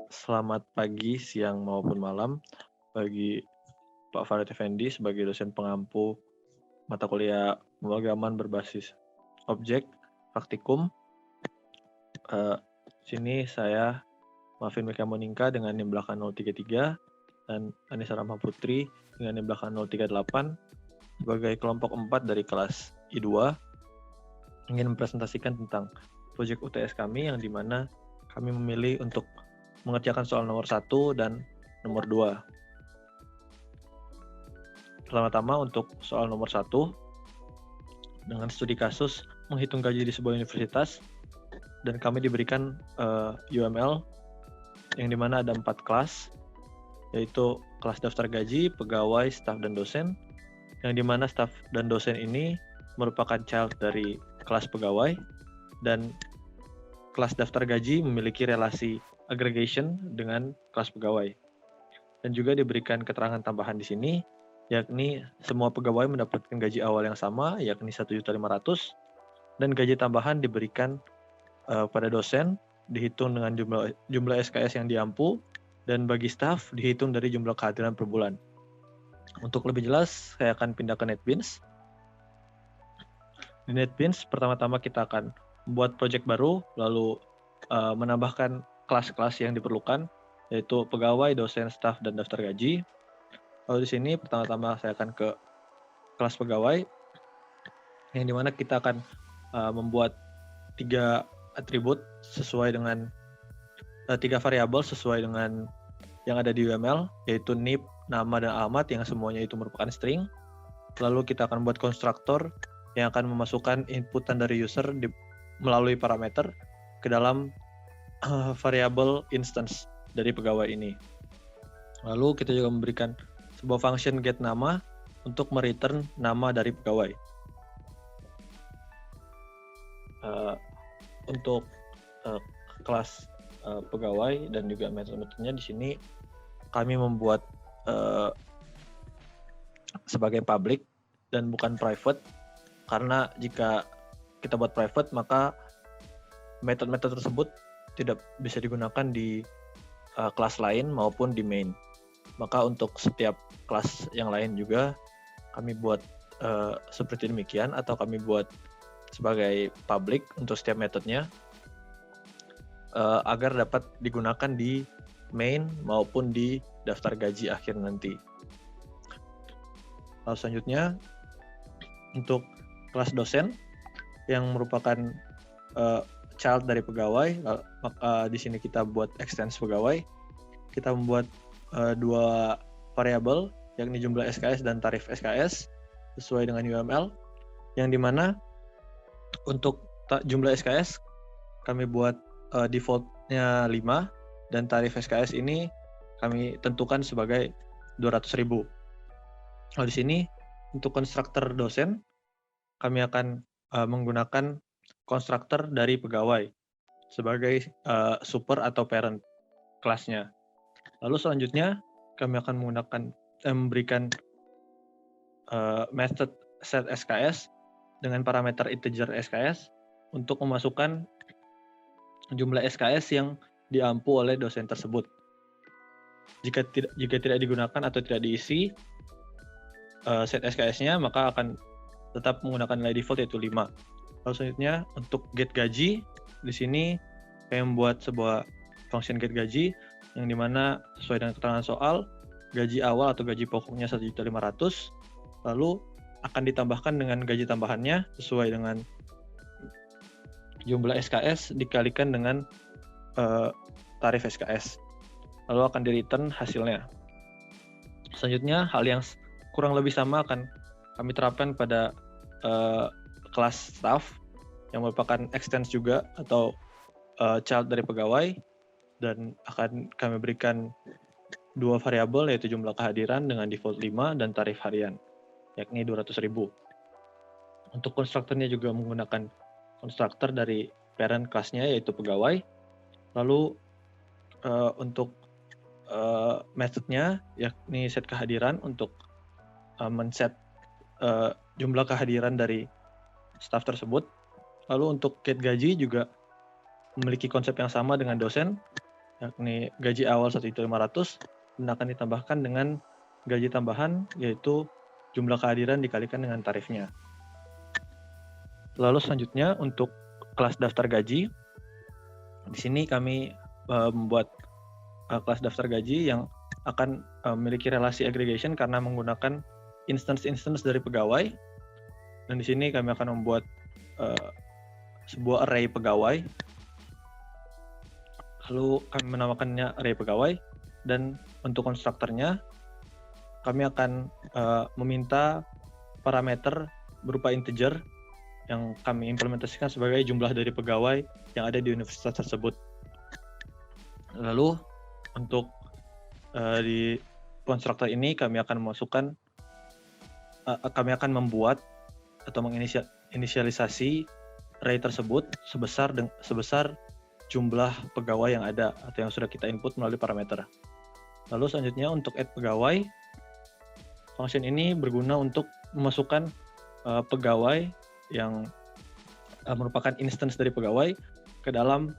Selamat pagi, siang maupun malam bagi Pak Farid Effendi sebagai dosen pengampu mata kuliah pemrograman berbasis objek praktikum. Eh, Sini saya Mafin Meka Monika dengan NIM belakang 033 dan Anissa Rahma Putri dengan NIM belakang 038 sebagai kelompok 4 dari kelas I2 ingin mempresentasikan tentang proyek UTS kami yang dimana kami memilih untuk mengerjakan soal nomor 1 dan nomor 2. Pertama-tama untuk soal nomor 1, dengan studi kasus menghitung gaji di sebuah universitas, dan kami diberikan UML yang dimana ada 4 kelas, yaitu kelas daftar gaji, pegawai, staf, dan dosen, yang dimana staf dan dosen ini merupakan child dari kelas pegawai, dan kelas daftar gaji memiliki relasi aggregation dengan kelas pegawai. Dan juga diberikan keterangan tambahan di sini, yakni semua pegawai mendapatkan gaji awal yang sama, yakni 1.500.000, dan gaji tambahan diberikan pada dosen, dihitung dengan jumlah SKS yang diampu, dan bagi staf dihitung dari jumlah kehadiran per bulan. Untuk lebih jelas, saya akan pindah ke NetBeans. Di NetBeans, pertama-tama kita akan membuat project baru, lalu menambahkan kelas-kelas yang diperlukan, yaitu pegawai, dosen, staf, dan daftar gaji. Lalu di sini pertama-tama saya akan ke kelas pegawai, yang dimana kita akan membuat 3 atribut sesuai dengan 3 variabel sesuai dengan yang ada di UML, yaitu NIP, nama, dan alamat yang semuanya itu merupakan string. Lalu kita akan buat konstruktor yang akan memasukkan inputan dari user melalui parameter ke dalam variabel instance dari pegawai ini. Lalu kita juga memberikan sebuah function get nama untuk mereturn nama dari pegawai. Untuk kelas pegawai dan juga metode-metodenya di sini kami membuat sebagai public dan bukan private, karena jika kita buat private maka metode-metode tersebut tidak bisa digunakan di kelas lain maupun di main. Maka untuk setiap kelas yang lain juga kami buat seperti demikian, atau kami buat sebagai public untuk setiap metodenya agar dapat digunakan di main maupun di daftar gaji akhir nanti. Lalu selanjutnya untuk kelas dosen yang merupakan child dari pegawai, maka di sini kita buat extends pegawai. Kita membuat 2 variabel, yakni jumlah SKS dan tarif SKS sesuai dengan UML, yang dimana untuk jumlah SKS kami buat defaultnya 5, dan tarif SKS ini kami tentukan sebagai 200.000. Lalu di sini untuk konstruktor dosen kami akan menggunakan konstruktor dari pegawai sebagai super atau parent kelasnya. Lalu selanjutnya kami akan memberikan method set SKS dengan parameter integer SKS untuk memasukkan jumlah SKS yang diampu oleh dosen tersebut. Jika tidak digunakan atau tidak diisi set SKS-nya, maka akan tetap menggunakan nilai default yaitu 5. Lalu selanjutnya untuk get gaji, di sini kami membuat sebuah function get gaji yang dimana sesuai dengan keterangan soal, gaji awal atau gaji pokoknya 1.500.000, lalu akan ditambahkan dengan gaji tambahannya sesuai dengan jumlah SKS dikalikan dengan tarif SKS. Lalu akan di-return hasilnya. Selanjutnya hal yang kurang lebih sama akan kami terapkan pada kelas staff yang merupakan extends juga atau child dari pegawai, dan akan kami berikan 2 variabel, yaitu jumlah kehadiran dengan default 5 dan tarif harian yakni 200.000. Untuk konstruktornya juga menggunakan konstruktor dari parent kelasnya yaitu pegawai. Lalu untuk metodenya yakni set kehadiran untuk men-set jumlah kehadiran dari staff tersebut. Lalu untuk get gaji juga memiliki konsep yang sama dengan dosen, yakni gaji awal 1.500.000 dan akan ditambahkan dengan gaji tambahan, yaitu jumlah kehadiran dikalikan dengan tarifnya. Lalu selanjutnya untuk kelas daftar gaji, di sini kami membuat kelas daftar gaji yang akan memiliki relasi aggregation karena menggunakan instance-instance dari pegawai. Dan di sini kami akan membuat sebuah array pegawai. Lalu kami menamakannya array pegawai, dan untuk konstruktornya kami akan meminta parameter berupa integer yang kami implementasikan sebagai jumlah dari pegawai yang ada di universitas tersebut. Lalu untuk di konstruktor ini kami akan membuat atau menginisialisasi array tersebut sebesar jumlah pegawai yang ada atau yang sudah kita input melalui parameter. Lalu selanjutnya untuk add pegawai, function ini berguna untuk memasukkan pegawai yang merupakan instance dari pegawai ke dalam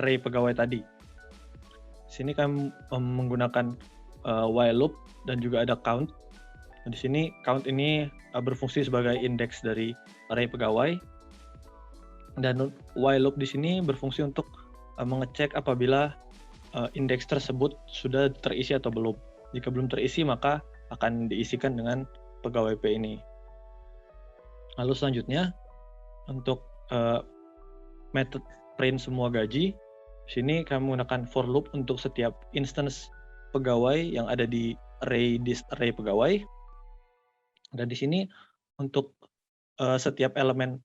array pegawai tadi. Sini kami menggunakan while loop dan juga ada count. Nah, di sini count ini berfungsi sebagai indeks dari array pegawai, dan while loop di sini berfungsi untuk mengecek apabila indeks tersebut sudah terisi atau belum. Jika belum terisi, maka akan diisikan dengan pegawai P ini. Lalu selanjutnya untuk method print semua gaji, di sini kami menggunakan for loop untuk setiap instance pegawai yang ada di array pegawai. Dan di sini untuk setiap elemen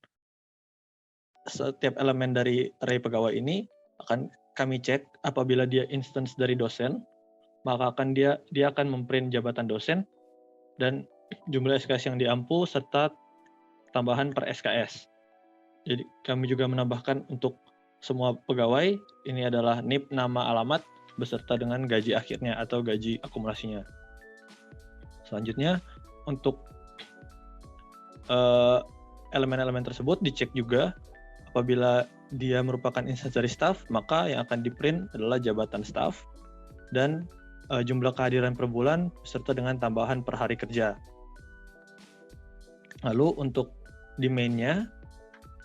dari array pegawai ini akan kami cek apabila dia instance dari dosen, maka dia akan memprint jabatan dosen dan jumlah SKS yang diampu serta tambahan per SKS. Jadi kami juga menambahkan untuk semua pegawai ini adalah NIP nama alamat beserta dengan gaji akhirnya atau gaji akumulasinya. Selanjutnya untuk elemen-elemen tersebut dicek juga apabila dia merupakan instance dari staff, maka yang akan di-print adalah jabatan staff dan jumlah kehadiran per bulan beserta dengan tambahan per hari kerja. Lalu untuk di main-nya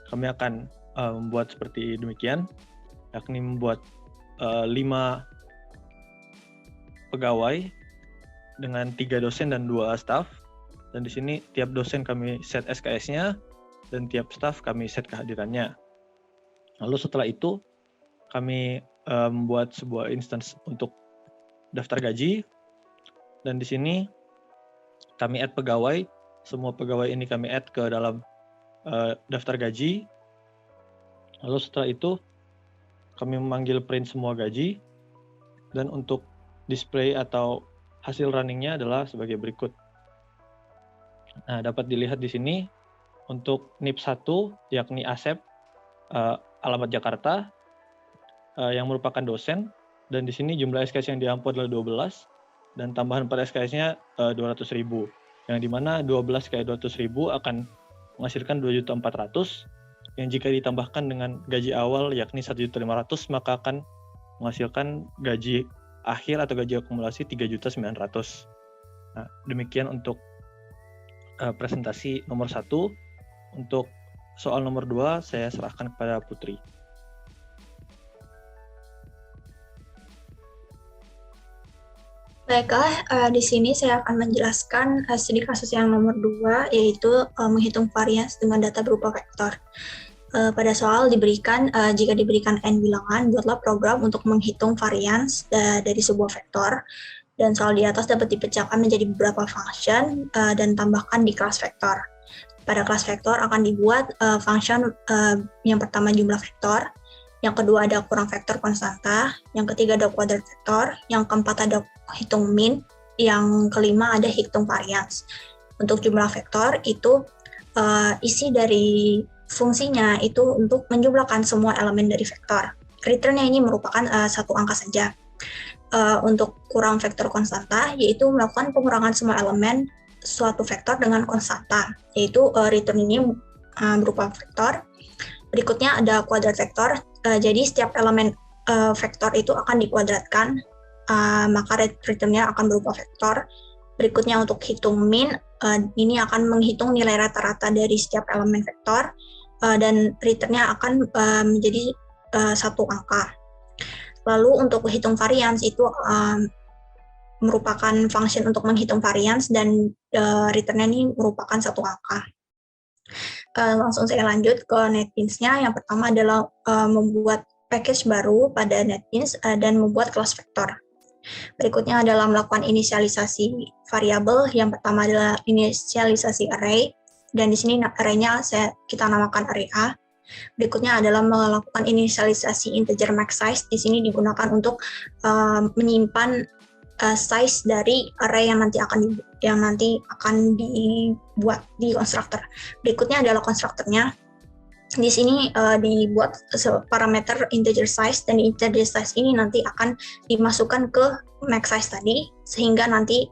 kami akan membuat seperti demikian, yakni membuat 5 pegawai dengan 3 dosen dan 2 staff. Dan di sini tiap dosen kami set SKS-nya dan tiap staff kami set kehadirannya. Lalu setelah itu kami membuat sebuah instance untuk daftar gaji, dan di sini kami add pegawai. Semua pegawai ini kami add ke dalam daftar gaji. Lalu setelah itu kami memanggil print semua gaji, dan untuk display atau hasil runningnya adalah sebagai berikut. Nah, dapat dilihat di sini untuk NIP 1 yakni Asep alamat Jakarta yang merupakan dosen, dan di sini jumlah SKS yang diampu adalah 12 dan tambahan per SKS-nya 200.000, yang dimana 12 kali 200.000 akan menghasilkan 2.400.000, yang jika ditambahkan dengan gaji awal yakni 1.500.000 maka akan menghasilkan gaji akhir atau gaji akumulasi 3.900.000. Nah, demikian untuk presentasi nomor 1. Untuk soal nomor 2 saya serahkan kepada Putri. Baiklah, di sini saya akan menjelaskan studi kasus yang nomor 2, yaitu menghitung varians dengan data berupa vektor. Pada soal diberikan, jika diberikan n bilangan, buatlah program untuk menghitung varians dari sebuah vektor. Dan soal di atas dapat dipecahkan menjadi beberapa function dan tambahkan di kelas vektor. Pada kelas vektor akan dibuat function yang pertama jumlah vektor, yang kedua ada kurang vektor konstanta, yang ketiga ada kuadrat vektor, yang keempat ada hitung min, yang kelima ada hitung varians. Untuk jumlah vektor itu isi dari fungsinya itu untuk menjumlahkan semua elemen dari vektor. Returnnya ini merupakan satu angka saja. Untuk kurang vektor konstanta, yaitu melakukan pengurangan semua elemen suatu vektor dengan konstanta, yaitu return ini berupa vektor. Berikutnya ada kuadrat vektor, jadi setiap elemen vektor itu akan dikuadratkan, maka return-nya akan berupa vektor. Berikutnya untuk hitung min, ini akan menghitung nilai rata-rata dari setiap elemen vektor, dan return-nya akan menjadi satu angka. Lalu untuk hitung varians itu merupakan function untuk menghitung varians, dan return-nya ini merupakan satu angka. Langsung saya lanjut ke NetBeans-nya. Yang pertama adalah membuat package baru pada NetBeans dan membuat class vektor. Berikutnya adalah melakukan inisialisasi variabel. Yang pertama adalah inisialisasi array, dan di sini array-nya kita namakan array A. Berikutnya adalah melakukan inisialisasi integer max size. Di sini digunakan untuk menyimpan size dari array yang nanti akan dibuat di konstruktor. Berikutnya adalah konstruktornya. Di sini dibuat parameter integer size, dan integer size ini nanti akan dimasukkan ke max size tadi, sehingga nanti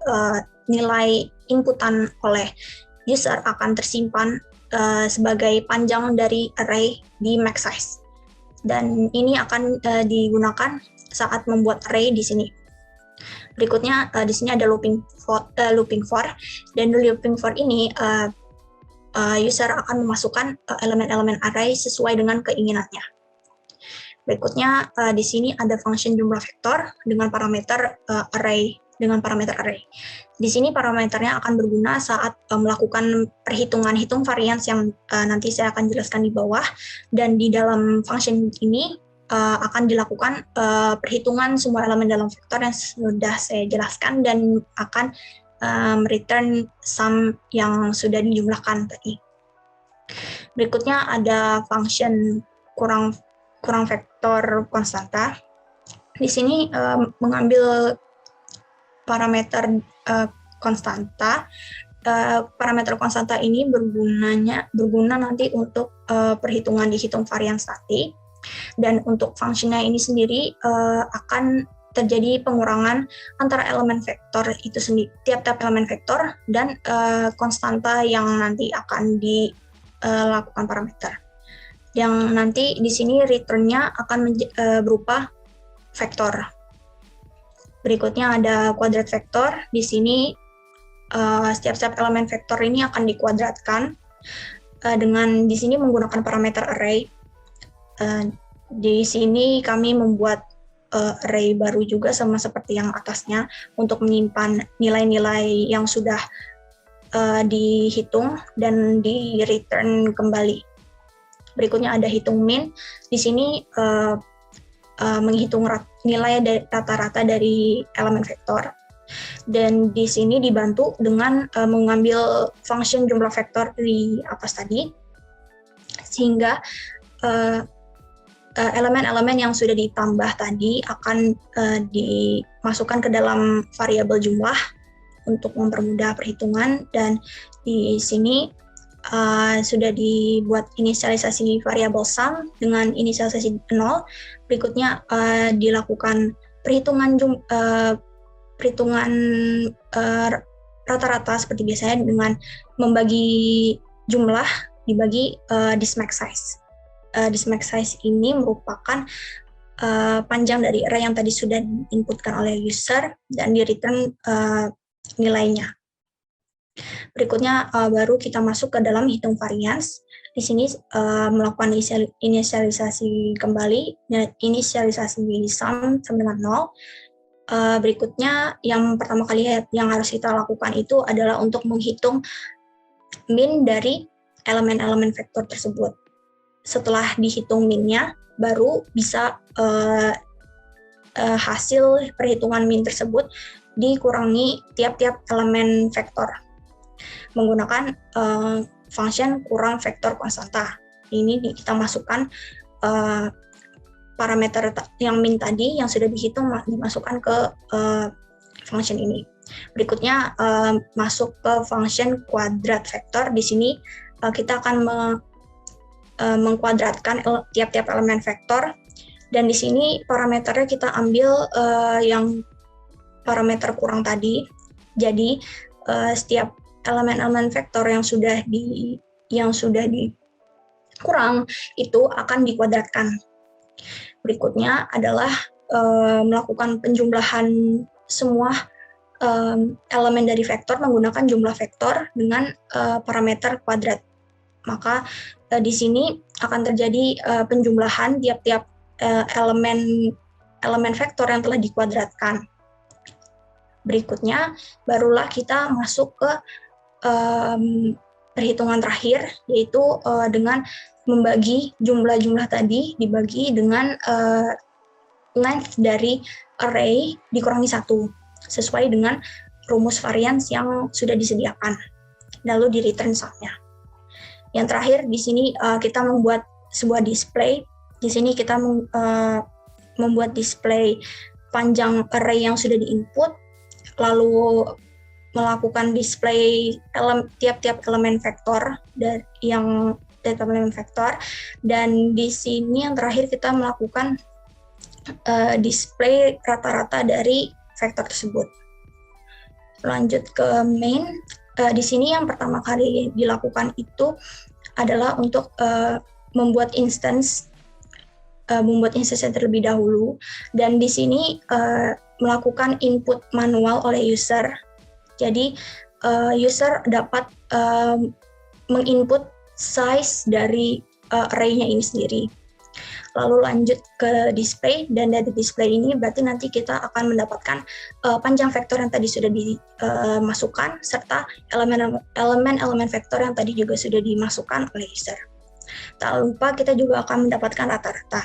nilai inputan oleh user akan tersimpan sebagai panjang dari array di max size. Dan ini akan digunakan saat membuat array di sini. Berikutnya di sini ada looping for, dan looping for ini user akan memasukkan elemen-elemen array sesuai dengan keinginannya. Berikutnya di sini ada function jumlah vektor dengan parameter array. Di sini parameternya akan berguna saat melakukan perhitungan hitung varians yang nanti saya akan jelaskan di bawah, dan di dalam function ini akan dilakukan perhitungan semua elemen dalam vektor yang sudah saya jelaskan, dan akan return sum yang sudah dijumlahkan tadi. Berikutnya ada function kurang vektor konstanta. Di sini mengambil parameter konstanta. Parameter konstanta ini berguna nanti untuk perhitungan dihitung varians tadi. Dan untuk fungsinya ini sendiri akan terjadi pengurangan antara elemen vektor itu sendiri, tiap-tiap elemen vektor, dan konstanta yang nanti akan dilakukan parameter. Yang nanti di sini return-nya akan berupa vektor. Berikutnya ada kuadrat vektor. Di sini setiap elemen vektor ini akan dikuadratkan dengan di sini menggunakan parameter array. Di sini kami membuat array baru juga sama seperti yang atasnya untuk menyimpan nilai-nilai yang sudah dihitung dan di return kembali. Berikutnya ada hitung min. Di sini menghitung nilai rata-rata dari elemen vektor. Dan di sini dibantu dengan mengambil function jumlah vektor di atas tadi, sehingga elemen-elemen yang sudah ditambah tadi akan dimasukkan ke dalam variabel jumlah untuk mempermudah perhitungan. Dan di sini sudah dibuat inisialisasi variabel sum dengan inisialisasi 0. Berikutnya dilakukan perhitungan rata-rata seperti biasanya dengan membagi jumlah dibagi max size. Max size ini merupakan panjang dari array yang tadi sudah diinputkan oleh user dan di return nilainya. Berikutnya baru kita masuk ke dalam hitung varians. Di sini melakukan inisialisasi kembali, inisialisasi sum sama dengan 0. Berikutnya yang pertama kali yang harus kita lakukan itu adalah untuk menghitung min dari elemen-elemen vektor tersebut. Setelah dihitung minnya, baru bisa hasil perhitungan min tersebut dikurangi tiap-tiap elemen vektor menggunakan function kurang vektor konstanta. Ini kita masukkan parameter yang min tadi yang sudah dihitung dimasukkan ke function ini. Berikutnya masuk ke function kuadrat vektor. Di sini kita akan mengkuadratkan tiap-tiap elemen vektor, dan di sini parameternya kita ambil yang parameter kurang tadi. Jadi setiap elemen-elemen vektor yang sudah dikurang itu akan dikuadratkan. Berikutnya adalah melakukan penjumlahan semua elemen dari vektor menggunakan jumlah vektor dengan parameter kuadrat. Maka di sini akan terjadi penjumlahan tiap-tiap elemen vektor yang telah dikuadratkan. Berikutnya barulah kita masuk ke perhitungan terakhir, yaitu dengan membagi jumlah-jumlah tadi dibagi dengan length dari array dikurangi 1 sesuai dengan rumus varians yang sudah disediakan, lalu di return sumnya. Yang terakhir di sini kita membuat sebuah display. Di sini kita membuat display panjang array yang sudah di-input, lalu melakukan display tiap-tiap elemen vektor yang elemen vektor, dan di sini yang terakhir kita melakukan display rata-rata dari vektor tersebut. Lanjut ke main. Di sini yang pertama kali dilakukan itu adalah untuk membuat instance yang terlebih dahulu, dan di sini melakukan input manual oleh user. Jadi user dapat menginput size dari array-nya ini sendiri. Lalu lanjut ke display, dan dari display ini berarti nanti kita akan mendapatkan panjang vektor yang tadi sudah dimasukkan serta elemen-elemen vektor yang tadi juga sudah dimasukkan oleh user. Tak lupa kita juga akan mendapatkan rata-rata.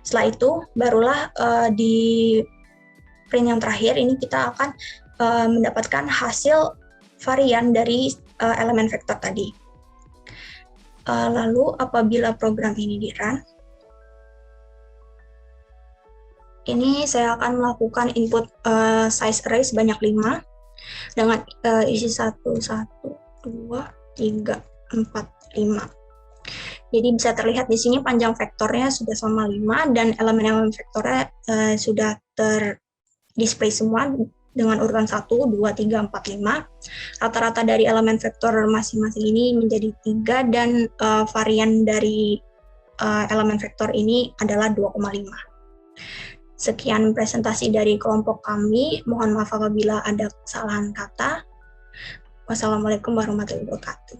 Setelah itu barulah di print yang terakhir ini kita akan mendapatkan hasil varian dari elemen vektor tadi. Lalu apabila program ini di-run, ini saya akan melakukan input size array sebanyak 5 dengan isi 1, 2, 3, 4, 5. Jadi bisa terlihat di sini panjang vektornya sudah sama 5 dan elemen-elemen vektornya sudah terdisplay semua dengan urutan 1, 2, 3, 4, 5. Rata-rata dari elemen vektor masing-masing ini menjadi 3 dan varian dari elemen vektor ini adalah 2,5. Sekian presentasi dari kelompok kami. Mohon maaf apabila ada kesalahan kata. Wassalamualaikum warahmatullahi wabarakatuh.